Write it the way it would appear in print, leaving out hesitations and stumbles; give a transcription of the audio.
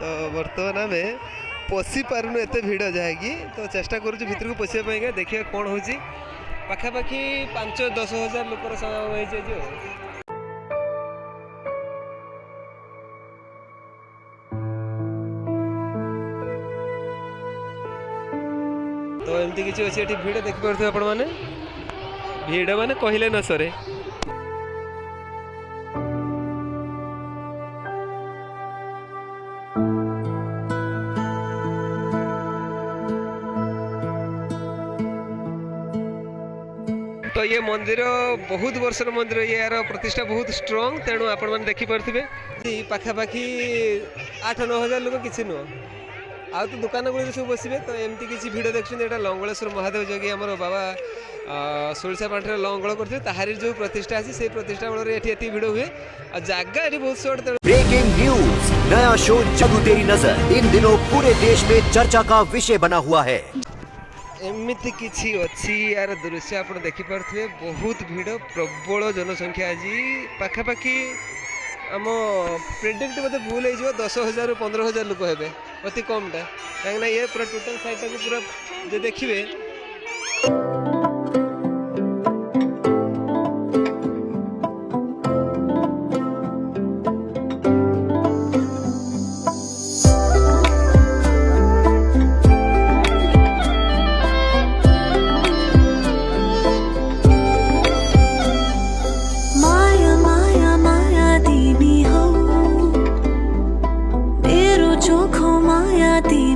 तो बर्तमान आम पशि पारुनु एत भिड़ जहाँकि तो चेष्टा करूँ भितर को पशिया देखिए कौन हो पाखापाखि 5-10 हजार लोकर समागम हो। तो एमती किसी अच्छे ये भिड़ देखिपे आपण मैंने भिड़ मैंने कहले न सरे। तो ये मंदिर बहुत वर्षर मंदिर यार प्रतिष्ठा बहुत स्ट्रॉन्ग तेणु आपण मैंने देखिपे पाखापाखि 8-9 हजार लोक किसी नुह आ तो दुकान गुड़ी सब बसवे। तो एमती किसी भिड़ देखते लंगलेश्वर महादेव जगह आम बाबा सोलसा पाठर लंगल करते ताहारी जो प्रतिष्ठा अच्छी से प्रतिष्ठा बल ये भिड़ हुए और जगह ये बहुत शॉर्ट। ब्रेकिंग न्यूज नया शो जगू तेरी नजर इन दिनों पूरे देश में चर्चा का विषय बना हुआ है। एमती किसी अच्छी यार दृश्य आप देखिपे बहुत भिड़ प्रबल जनसंख्या आज पाखापाखि आम प्रेडिक्ट बोलते भूल हो 10,000-15,000 लोक हे अति कमटा कहीं ये पूरा टोटल साइड टाक पूरा जो देखिए माया दी